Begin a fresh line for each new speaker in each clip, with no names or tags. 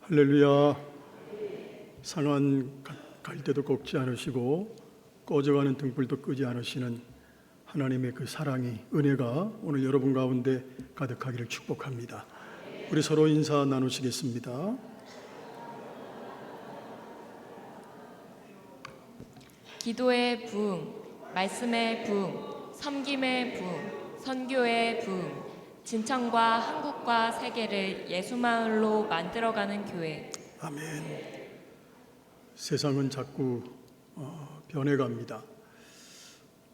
할렐루야. 상한 갈 때도 꺾지 않으시고 꺼져가는 등불도 끄지 않으시는 하나님의 그 사랑이, 은혜가 오늘 여러분 가운데 가득하기를 축복합니다. 우리 서로 인사 나누시겠습니다.
기도의 부흥, 말씀의 부흥, 섬김의 부흥, 선교의 부흥, 진천과 한국과 세계를 예수마을로 만들어가는 교회.
아멘. 세상은 자꾸 변해갑니다.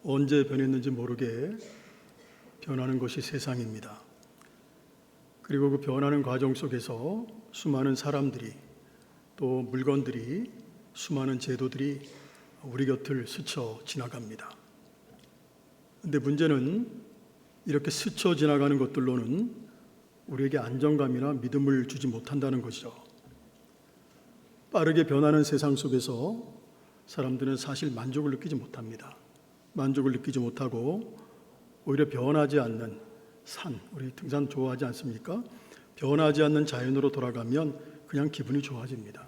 언제 변했는지 모르게 변하는 것이 세상입니다. 그리고 그 변하는 과정 속에서 수많은 사람들이, 또 물건들이, 수많은 제도들이 우리 곁을 스쳐 지나갑니다. 근데 문제는 이렇게 스쳐 지나가는 것들로는 우리에게 안정감이나 믿음을 주지 못한다는 것이죠. 빠르게 변하는 세상 속에서 사람들은 사실 만족을 느끼지 못합니다. 만족을 느끼지 못하고 오히려 변하지 않는 산, 우리 등산 좋아하지 않습니까? 변하지 않는 자연으로 돌아가면 그냥 기분이 좋아집니다.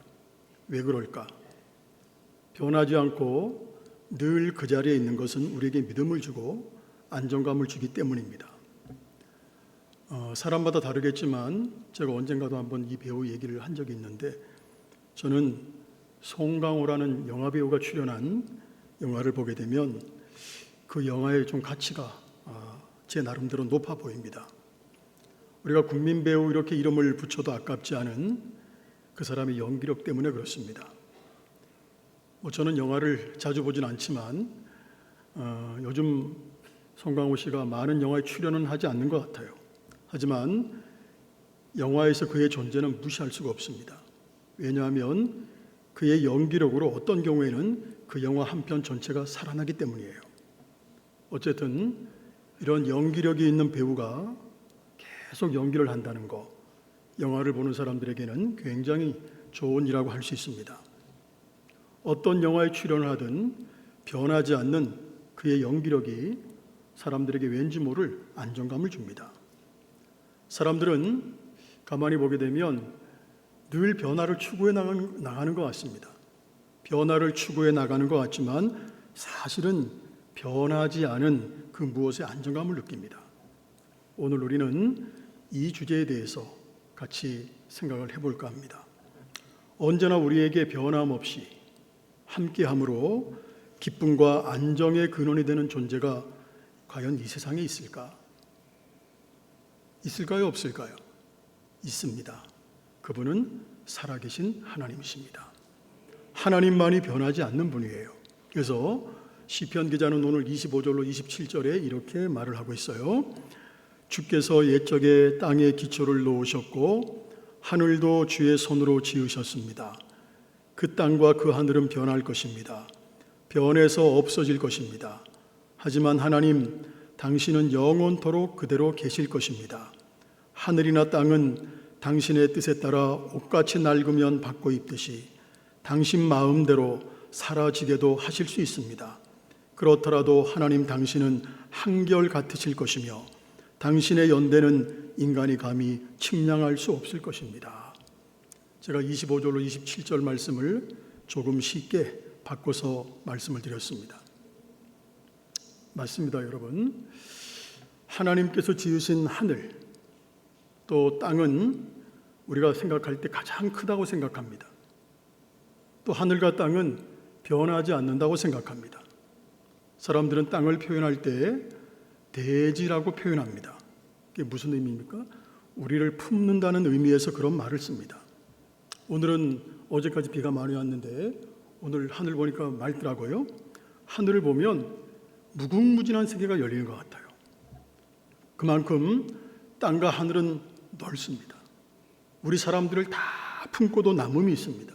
왜 그럴까? 변하지 않고 늘 그 자리에 있는 것은 우리에게 믿음을 주고 안정감을 주기 때문입니다. 사람마다 다르겠지만 제가 언젠가도 한번 이 배우 얘기를 한 적이 있는데, 저는 송강호라는 영화 배우가 출연한 영화를 보게 되면 그 영화의 좀 가치가 제 나름대로 높아 보입니다. 우리가 국민 배우 이렇게 이름을 붙여도 아깝지 않은 그 사람의 연기력 때문에 그렇습니다. 저는 영화를 자주 보진 않지만 요즘 송강호 씨가 많은 영화에 출연은 하지 않는 것 같아요. 하지만 영화에서 그의 존재는 무시할 수가 없습니다. 왜냐하면 그의 연기력으로 어떤 경우에는 그 영화 한 편 전체가 살아나기 때문이에요. 어쨌든 이런 연기력이 있는 배우가 계속 연기를 한다는 거, 영화를 보는 사람들에게는 굉장히 좋은 일이라고 할 수 있습니다. 어떤 영화에 출연을 하든 변하지 않는 그의 연기력이 사람들에게 왠지 모를 안정감을 줍니다. 사람들은 가만히 보게 되면 늘 변화를 추구해 나가는 것 같습니다. 변화를 추구해 나가는 것 같지만 사실은 변하지 않은 그 무엇에 안정감을 느낍니다. 오늘 우리는 이 주제에 대해서 같이 생각을 해볼까 합니다. 언제나 우리에게 변함없이 함께함으로 기쁨과 안정의 근원이 되는 존재가 과연 이 세상에 있을까? 있을까요? 없을까요? 있습니다. 그분은 살아계신 하나님이십니다. 하나님만이 변하지 않는 분이에요. 그래서 시편 기자는 오늘 25절로 27절에 이렇게 말을 하고 있어요. 주께서 옛적에 땅에 기초를 놓으셨고 하늘도 주의 손으로 지으셨습니다. 그 땅과 그 하늘은 변할 것입니다. 변해서 없어질 것입니다. 하지만 하나님, 당신은 영원토록 그대로 계실 것입니다. 하늘이나 땅은 당신의 뜻에 따라 옷같이 낡으면 바꿔 입듯이 당신 마음대로 사라지게도 하실 수 있습니다. 그렇더라도 하나님, 당신은 한결 같으실 것이며 당신의 연대는 인간이 감히 측량할 수 없을 것입니다. 제가 25절로 27절 말씀을 조금 쉽게 바꿔서 말씀을 드렸습니다. 맞습니다, 여러분. 하나님께서 지으신 하늘, 또 땅은 우리가 생각할 때 가장 크다고 생각합니다. 또 하늘과 땅은 변하지 않는다고 생각합니다. 사람들은 땅을 표현할 때 대지라고 표현합니다. 그게 무슨 의미입니까? 우리를 품는다는 의미에서 그런 말을 씁니다. 오늘은 어제까지 비가 많이 왔는데 오늘 하늘 보니까 맑더라고요. 하늘을 보면 무궁무진한 세계가 열리는 것 같아요. 그만큼 땅과 하늘은 넓습니다. 우리 사람들을 다 품고도 남음이 있습니다.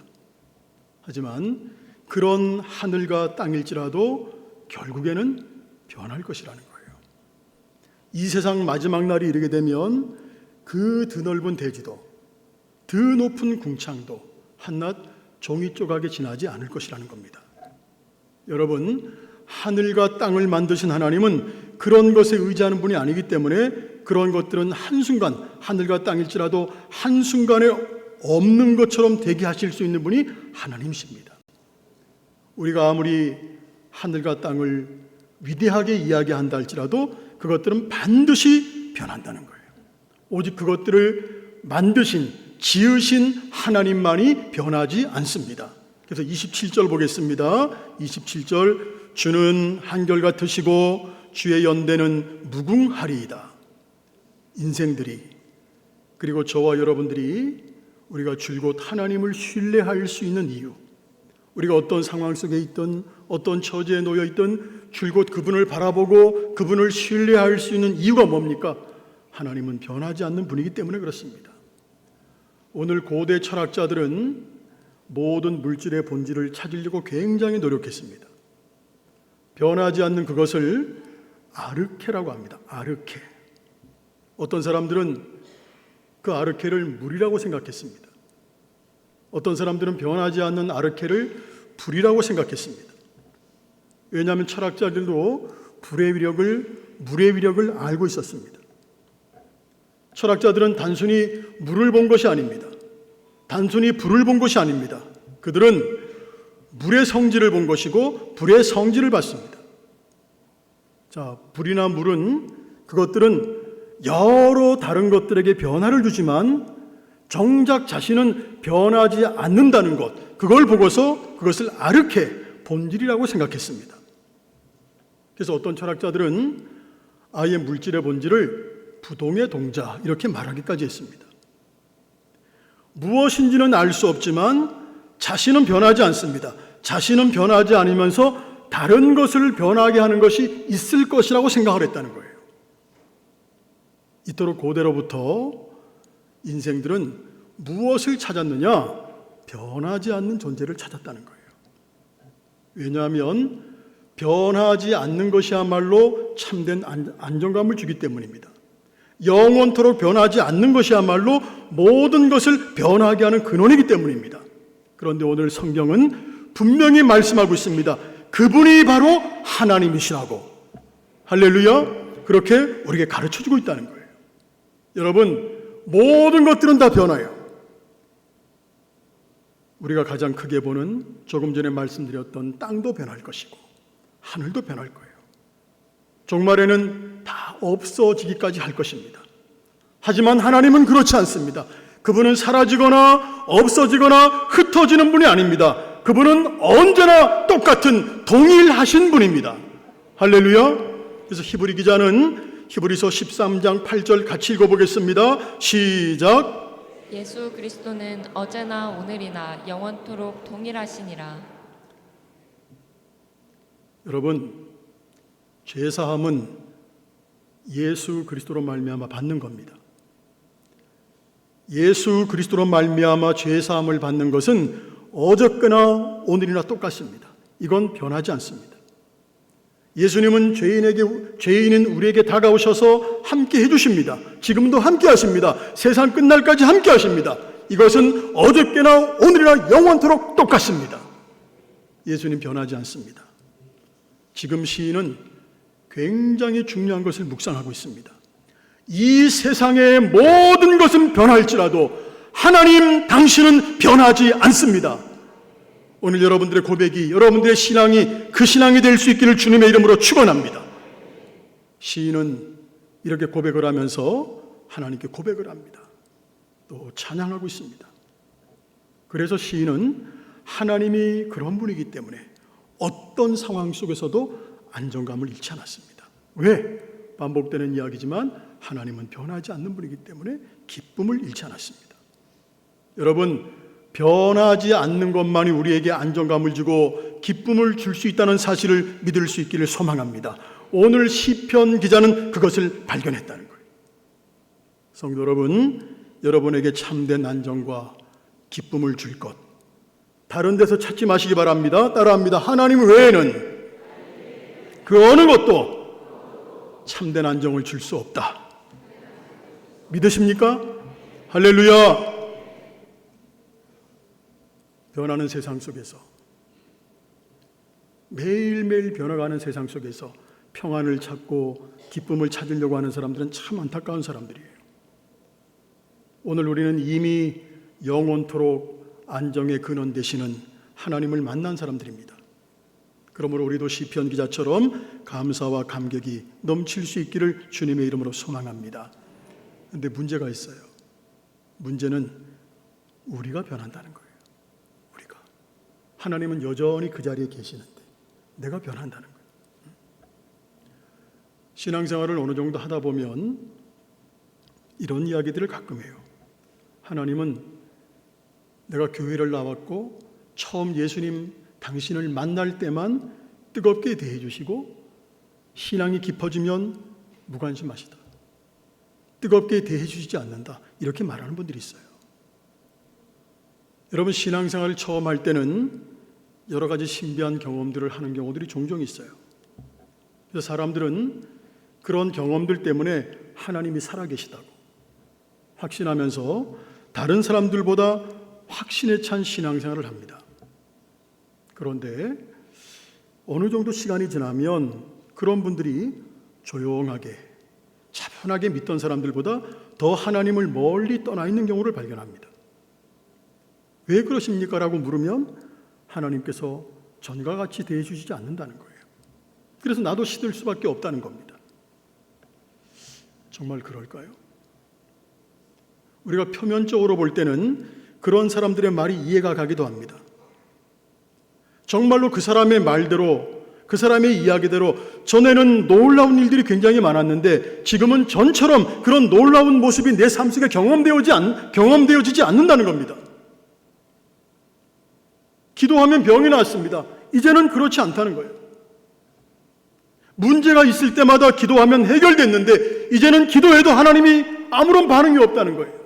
하지만 그런 하늘과 땅일지라도 결국에는 변할 것이라는 거예요. 이 세상 마지막 날이 이르게 되면 그 드넓은 대지도, 더 높은 궁창도 한낱 종이 조각에 지나지 않을 것이라는 겁니다. 여러분, 하늘과 땅을 만드신 하나님은 그런 것에 의지하는 분이 아니기 때문에 그런 것들은 한순간, 하늘과 땅일지라도 한순간에 없는 것처럼 되게 하실 수 있는 분이 하나님이십니다. 우리가 아무리 하늘과 땅을 위대하게 이야기한다 할지라도 그것들은 반드시 변한다는 거예요. 오직 그것들을 만드신, 지으신 하나님만이 변하지 않습니다. 그래서 27절 보겠습니다. 27절, 주는 한결같으시고 주의 연대는 무궁하리이다. 인생들이, 그리고 저와 여러분들이 우리가 줄곧 하나님을 신뢰할 수 있는 이유, 우리가 어떤 상황 속에 있든 어떤 처지에 놓여 있든 줄곧 그분을 바라보고 그분을 신뢰할 수 있는 이유가 뭡니까? 하나님은 변하지 않는 분이기 때문에 그렇습니다. 오늘 고대 철학자들은 모든 물질의 본질을 찾으려고 굉장히 노력했습니다. 변하지 않는 그것을 아르케라고 합니다. 아르케. 어떤 사람들은 그 아르케를 물이라고 생각했습니다. 어떤 사람들은 변하지 않는 아르케를 불이라고 생각했습니다. 왜냐하면 철학자들도 불의 위력을, 물의 위력을 알고 있었습니다. 철학자들은 단순히 물을 본 것이 아닙니다. 단순히 불을 본 것이 아닙니다. 그들은 물의 성질을 본 것이고 불의 성질을 봤습니다. 자, 불이나 물은, 그것들은 여러 다른 것들에게 변화를 주지만 정작 자신은 변하지 않는다는 것, 그걸 보고서 그것을 아르케, 본질이라고 생각했습니다. 그래서 어떤 철학자들은 아예 물질의 본질을 부동의 동자, 이렇게 말하기까지 했습니다. 무엇인지는 알 수 없지만 자신은 변하지 않습니다. 자신은 변하지 않으면서 다른 것을 변하게 하는 것이 있을 것이라고 생각을 했다는 거예요. 이토록 고대로부터 인생들은 무엇을 찾았느냐? 변하지 않는 존재를 찾았다는 거예요. 왜냐하면 변하지 않는 것이야말로 참된 안정감을 주기 때문입니다. 영원토록 변하지 않는 것이야말로 모든 것을 변하게 하는 근원이기 때문입니다. 그런데 오늘 성경은 분명히 말씀하고 있습니다. 그분이 바로 하나님이시라고. 할렐루야. 그렇게 우리에게 가르쳐주고 있다는 거예요. 여러분, 모든 것들은 다 변해요. 우리가 가장 크게 보는, 조금 전에 말씀드렸던 땅도 변할 것이고 하늘도 변할 거예요. 종말에는 다 없어지기까지 할 것입니다. 하지만 하나님은 그렇지 않습니다. 그분은 사라지거나 없어지거나 흩어지는 분이 아닙니다. 그분은 언제나 똑같은 동일하신 분입니다. 할렐루야. 그래서 히브리 기자는 히브리서 13장 8절 같이 읽어보겠습니다. 시작.
예수 그리스도는 어제나 오늘이나 영원토록 동일하시니라.
여러분, 죄사함은 예수 그리스도로 말미암아 받는 겁니다. 예수 그리스도로 말미암아 죄사함을 받는 것은 어저께나 오늘이나 똑같습니다. 이건 변하지 않습니다. 예수님은 죄인인 우리에게 다가오셔서 함께 해주십니다. 지금도 함께 하십니다. 세상 끝날까지 함께 하십니다. 이것은 어저께나 오늘이나 영원토록 똑같습니다. 예수님 변하지 않습니다. 지금 시인은 굉장히 중요한 것을 묵상하고 있습니다. 이 세상의 모든 것은 변할지라도 하나님 당신은 변하지 않습니다. 오늘 여러분들의 고백이, 여러분들의 신앙이 그 신앙이 될 수 있기를 주님의 이름으로 축원합니다. 시인은 이렇게 고백을 하면서 하나님께 고백을 합니다. 또 찬양하고 있습니다. 그래서 시인은 하나님이 그런 분이기 때문에 어떤 상황 속에서도 안정감을 잃지 않았습니다. 왜? 반복되는 이야기지만 하나님은 변하지 않는 분이기 때문에 기쁨을 잃지 않았습니다. 여러분, 변하지 않는 것만이 우리에게 안정감을 주고 기쁨을 줄 수 있다는 사실을 믿을 수 있기를 소망합니다. 오늘 시편 기자는 그것을 발견했다는 거예요. 성도 여러분, 여러분에게 참된 안정과 기쁨을 줄 것, 다른 데서 찾지 마시기 바랍니다. 따라합니다. 하나님 외에는 그 어느 것도 참된 안정을 줄 수 없다. 믿으십니까? 할렐루야. 변하는 세상 속에서, 매일매일 변화가는 세상 속에서 평안을 찾고 기쁨을 찾으려고 하는 사람들은 참 안타까운 사람들이에요. 오늘 우리는 이미 영원토록 안정의 근원 되시는 하나님을 만난 사람들입니다. 그러므로 우리도 시편 기자처럼 감사와 감격이 넘칠 수 있기를 주님의 이름으로 소망합니다. 그런데 문제가 있어요. 문제는 우리가 변한다는 거예요. 우리가. 하나님은 여전히 그 자리에 계시는데 내가 변한다는 거예요. 신앙생활을 어느 정도 하다 보면 이런 이야기들을 가끔 해요. 하나님은 내가 교회를 나왔고 처음 예수님 당신을 만날 때만 뜨겁게 대해 주시고 신앙이 깊어지면 무관심하시다. 뜨겁게 대해 주시지 않는다. 이렇게 말하는 분들이 있어요. 여러분, 신앙생활을 처음 할 때는 여러 가지 신비한 경험들을 하는 경우들이 종종 있어요. 그래서 사람들은 그런 경험들 때문에 하나님이 살아계시다고 확신하면서 다른 사람들보다 확신에 찬 신앙생활을 합니다. 그런데 어느 정도 시간이 지나면 그런 분들이 조용하게 차분하게 믿던 사람들보다 더 하나님을 멀리 떠나 있는 경우를 발견합니다. 왜 그러십니까? 라고 물으면 하나님께서 전과 같이 대해 주시지 않는다는 거예요. 그래서 나도 시들 수밖에 없다는 겁니다. 정말 그럴까요? 우리가 표면적으로 볼 때는 그런 사람들의 말이 이해가 가기도 합니다. 정말로 그 사람의 말대로, 그 사람의 이야기대로 전에는 놀라운 일들이 굉장히 많았는데 지금은 전처럼 그런 놀라운 모습이 내 삶 속에 경험되어지지 않는다는 겁니다. 기도하면 병이 나았습니다. 이제는 그렇지 않다는 거예요. 문제가 있을 때마다 기도하면 해결됐는데 이제는 기도해도 하나님이 아무런 반응이 없다는 거예요.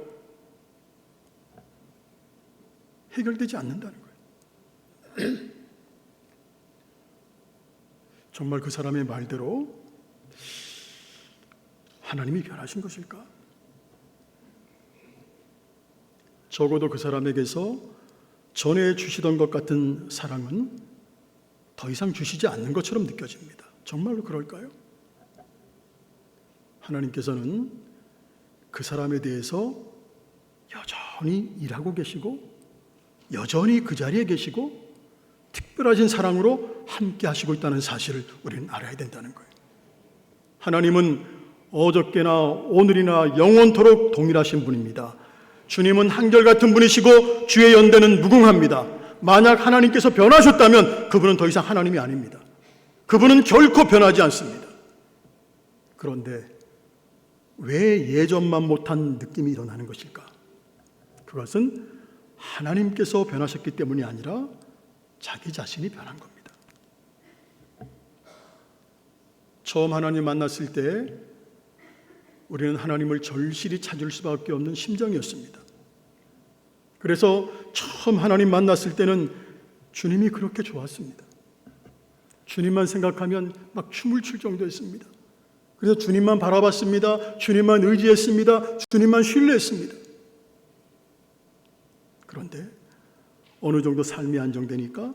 해결되지 않는다는 거예요. 정말 그 사람의 말대로 하나님이 변하신 것일까? 적어도 그 사람에게서 전에 주시던 것 같은 사랑은 더 이상 주시지 않는 것처럼 느껴집니다. 정말로 그럴까요? 하나님께서는 그 사람에 대해서 여전히 일하고 계시고 여전히 그 자리에 계시고 특별하신 사랑으로 함께 하시고 있다는 사실을 우리는 알아야 된다는 거예요. 하나님은 어저께나 오늘이나 영원토록 동일하신 분입니다. 주님은 한결같은 분이시고 주의 연대는 무궁합니다. 만약 하나님께서 변하셨다면 그분은 더 이상 하나님이 아닙니다. 그분은 결코 변하지 않습니다. 그런데 왜 예전만 못한 느낌이 일어나는 것일까? 그것은 하나님께서 변하셨기 때문이 아니라 자기 자신이 변한 겁니다. 처음 하나님 만났을 때 우리는 하나님을 절실히 찾을 수밖에 없는 심정이었습니다. 그래서 처음 하나님 만났을 때는 주님이 그렇게 좋았습니다. 주님만 생각하면 막 춤을 출 정도였습니다. 그래서 주님만 바라봤습니다. 주님만 의지했습니다. 주님만 신뢰했습니다. 그런데 어느 정도 삶이 안정되니까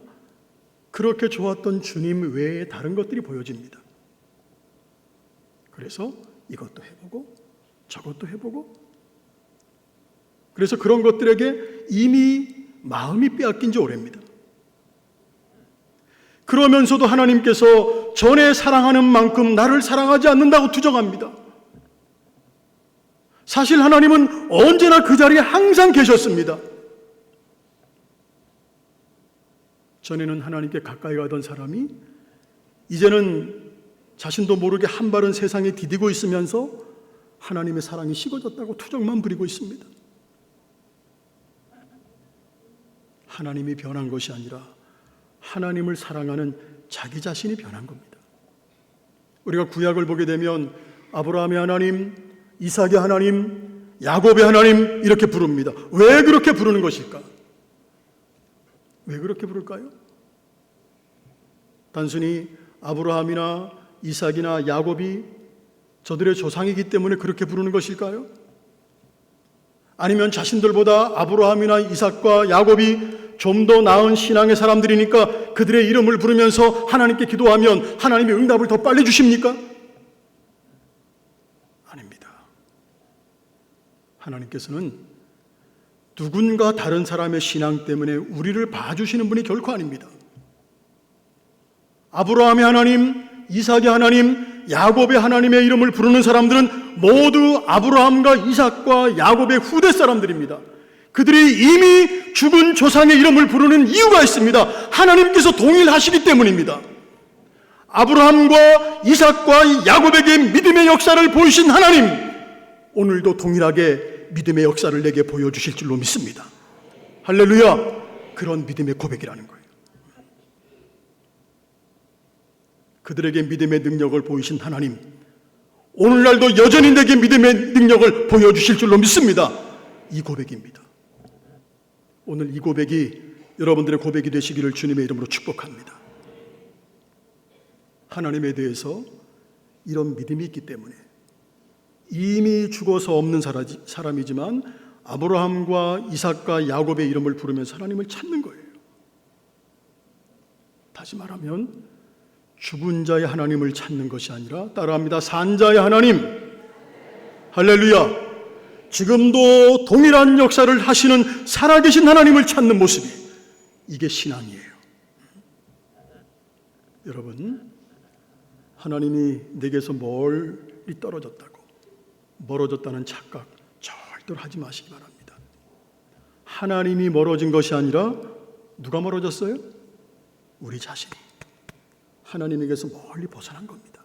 그렇게 좋았던 주님 외에 다른 것들이 보여집니다. 그래서 이것도 해보고 저것도 해보고 그래서 그런 것들에게 이미 마음이 빼앗긴 지 오래입니다. 그러면서도 하나님께서 전에 사랑하는 만큼 나를 사랑하지 않는다고 투정합니다. 사실 하나님은 언제나 그 자리에 항상 계셨습니다. 전에는 하나님께 가까이 가던 사람이 이제는 자신도 모르게 한 발은 세상에 디디고 있으면서 하나님의 사랑이 식어졌다고 투정만 부리고 있습니다. 하나님이 변한 것이 아니라 하나님을 사랑하는 자기 자신이 변한 겁니다. 우리가 구약을 보게 되면 아브라함의 하나님, 이삭의 하나님, 야곱의 하나님 이렇게 부릅니다. 왜 그렇게 부르는 것일까? 왜 그렇게 부를까요? 단순히 아브라함이나 이삭이나 야곱이 저들의 조상이기 때문에 그렇게 부르는 것일까요? 아니면 자신들보다 아브라함이나 이삭과 야곱이 좀 더 나은 신앙의 사람들이니까 그들의 이름을 부르면서 하나님께 기도하면 하나님이 응답을 더 빨리 주십니까? 아닙니다. 하나님께서는 누군가 다른 사람의 신앙 때문에 우리를 봐주시는 분이 결코 아닙니다. 아브라함의 하나님, 이삭의 하나님, 야곱의 하나님의 이름을 부르는 사람들은 모두 아브라함과 이삭과 야곱의 후대 사람들입니다. 그들이 이미 죽은 조상의 이름을 부르는 이유가 있습니다. 하나님께서 동일하시기 때문입니다. 아브라함과 이삭과 야곱에게 믿음의 역사를 보이신 하나님, 오늘도 동일하게 믿음의 역사를 내게 보여주실 줄로 믿습니다. 할렐루야! 그런 믿음의 고백이라는 거예요. 그들에게 믿음의 능력을 보이신 하나님, 오늘날도 여전히 내게 믿음의 능력을 보여주실 줄로 믿습니다. 이 고백입니다. 오늘 이 고백이 여러분들의 고백이 되시기를 주님의 이름으로 축복합니다. 하나님에 대해서 이런 믿음이 있기 때문에 이미 죽어서 없는 사람이지만 아브라함과 이삭과 야곱의 이름을 부르면서 하나님을 찾는 거예요. 다시 말하면 죽은 자의 하나님을 찾는 것이 아니라, 따라합니다, 산 자의 하나님. 할렐루야. 지금도 동일한 역사를 하시는 살아계신 하나님을 찾는 모습이, 이게 신앙이에요. 여러분, 하나님이 내게서 멀리 떨어졌다고, 멀어졌다는 착각 절대로 하지 마시기 바랍니다. 하나님이 멀어진 것이 아니라 누가 멀어졌어요? 우리 자신이 하나님에게서 멀리 벗어난 겁니다.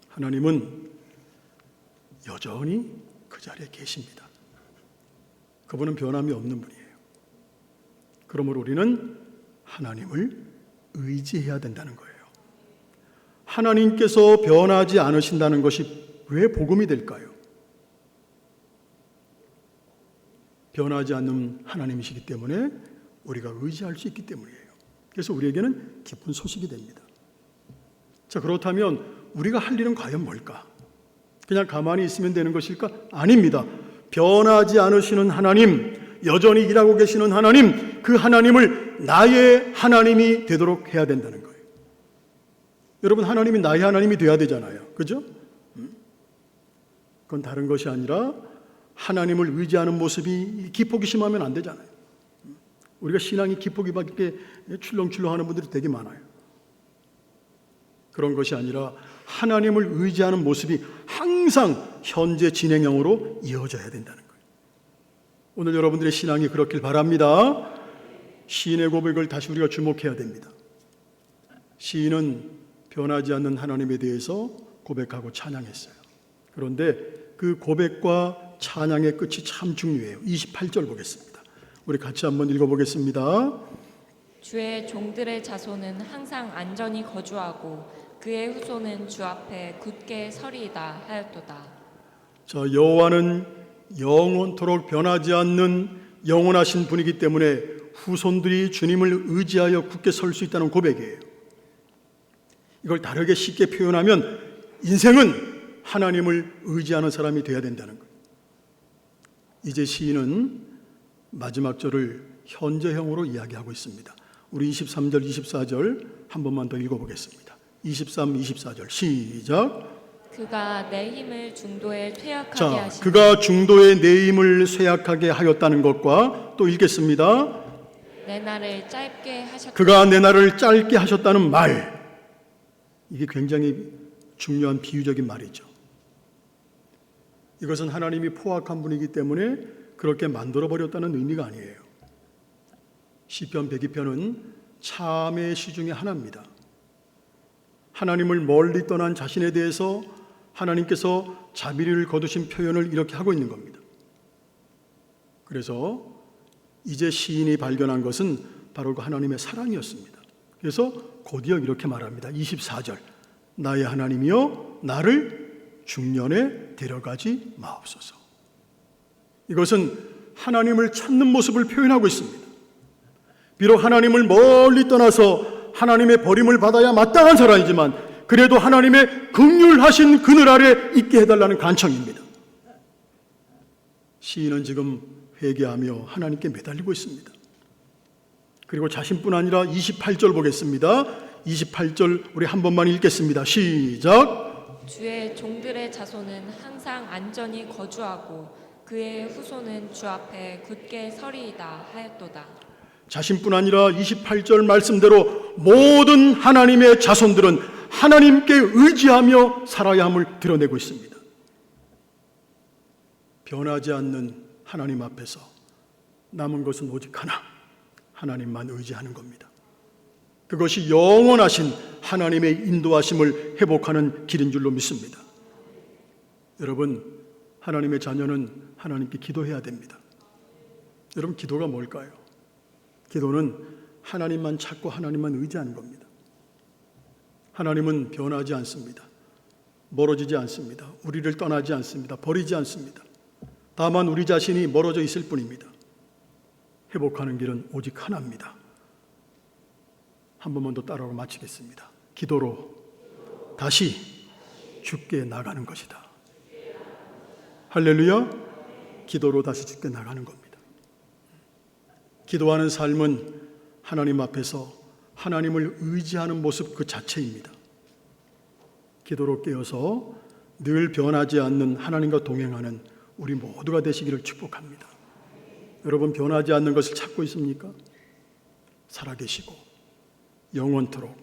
하나님은 여전히 그 자리에 계십니다. 그분은 변함이 없는 분이에요. 그러므로 우리는 하나님을 의지해야 된다는 거예요. 하나님께서 변하지 않으신다는 것이 왜 복음이 될까요? 변하지 않는 하나님이시기 때문에 우리가 의지할 수 있기 때문이에요. 그래서 우리에게는 기쁜 소식이 됩니다. 자, 그렇다면 우리가 할 일은 과연 뭘까? 그냥 가만히 있으면 되는 것일까? 아닙니다. 변하지 않으시는 하나님, 여전히 일하고 계시는 하나님, 그 하나님을 나의 하나님이 되도록 해야 된다는 거예요. 여러분, 하나님이 나의 하나님이 돼야 되잖아요. 그죠? 그건 다른 것이 아니라 하나님을 의지하는 모습이 기폭이 심하면 안 되잖아요. 우리가 신앙이 기폭이밖에 출렁출렁하는 분들이 되게 많아요. 그런 것이 아니라 하나님을 의지하는 모습이 항상 현재 진행형으로 이어져야 된다는 거예요. 오늘 여러분들의 신앙이 그렇길 바랍니다. 시인의 고백을 다시 우리가 주목해야 됩니다. 시인은 변하지 않는 하나님에 대해서 고백하고 찬양했어요. 그런데 그 고백과 찬양의 끝이 참 중요해요. 28절 보겠습니다. 우리 같이 한번 읽어보겠습니다.
주의 종들의 자손은 항상 안전히 거주하고 그의 후손은 주 앞에 굳게 서리이다 하였도다.
자, 여호와는 영원토록 변하지 않는 영원하신 분이기 때문에 후손들이 주님을 의지하여 굳게 설 수 있다는 고백이에요. 이걸 다르게 쉽게 표현하면 인생은 하나님을 의지하는 사람이 되어야 된다는 거예요. 이제 시인은 마지막 절을 현재형으로 이야기하고 있습니다. 우리 23절, 24절 한 번만 더 읽어보겠습니다. 23, 24절 시작.
그가 내 힘을 중도에 쇠약하게
자,
하시니
그가 중도에 내 힘을 쇠약하게 하였다는 것과 또 읽겠습니다.
내 날을 짧게 하셨다.
그가 내 날을 짧게 하셨다는 말, 이게 굉장히 중요한 비유적인 말이죠. 이것은 하나님이 포악한 분이기 때문에 그렇게 만들어버렸다는 의미가 아니에요. 시편 102편은 참의 시 중에 하나입니다. 하나님을 멀리 떠난 자신에 대해서 하나님께서 자비를 거두신 표현을 이렇게 하고 있는 겁니다. 그래서 이제 시인이 발견한 것은 바로 그 하나님의 사랑이었습니다. 그래서 곧이어 이렇게 말합니다. 24절 나의 하나님이여 나를 중년에 데려가지 마옵소서. 이것은 하나님을 찾는 모습을 표현하고 있습니다. 비록 하나님을 멀리 떠나서 하나님의 버림을 받아야 마땅한 사람이지만 그래도 하나님의 긍휼하신 그늘 아래 있게 해달라는 간청입니다. 시인은 지금 회개하며 하나님께 매달리고 있습니다. 그리고 자신뿐 아니라 28절 보겠습니다. 28절 우리 한 번만 읽겠습니다. 시작.
주의 종들의 자손은 항상 안전히 거주하고 그의 후손은 주 앞에 굳게 서리이다 하였도다.
자신뿐 아니라 28절 말씀대로 모든 하나님의 자손들은 하나님께 의지하며 살아야 함을 드러내고 있습니다. 변하지 않는 하나님 앞에서 남은 것은 오직 하나, 하나님만 의지하는 겁니다. 그것이 영원하신 하나님의 인도하심을 회복하는 길인 줄로 믿습니다. 여러분, 하나님의 자녀는 하나님께 기도해야 됩니다. 여러분, 기도가 뭘까요? 기도는 하나님만 찾고 하나님만 의지하는 겁니다. 하나님은 변하지 않습니다. 멀어지지 않습니다. 우리를 떠나지 않습니다. 버리지 않습니다. 다만 우리 자신이 멀어져 있을 뿐입니다. 회복하는 길은 오직 하나입니다. 한 번만 더 따라하고 마치겠습니다. 기도로 다시 주께 나가는 것이다. 할렐루야. 기도로 다시 주께 나가는 겁니다. 기도하는 삶은 하나님 앞에서 하나님을 의지하는 모습 그 자체입니다. 기도로 깨어서 늘 변하지 않는 하나님과 동행하는 우리 모두가 되시기를 축복합니다. 여러분, 변하지 않는 것을 찾고 있습니까? 살아계시고 영원토록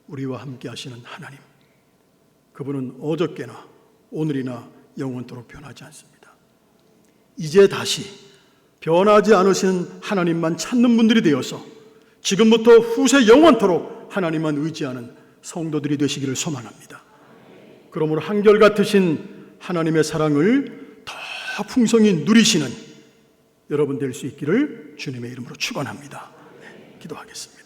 우리와 함께 하시는 하나님, 그분은 어저께나 오늘이나 영원토록 변하지 않습니다. 이제 다시 변하지 않으시는 하나님만 찾는 분들이 되어서 지금부터 후세 영원토록 하나님만 의지하는 성도들이 되시기를 소망합니다. 그러므로 한결같으신 하나님의 사랑을 더 풍성히 누리시는 여러분 될 수 있기를 주님의 이름으로 축원합니다. 기도하겠습니다.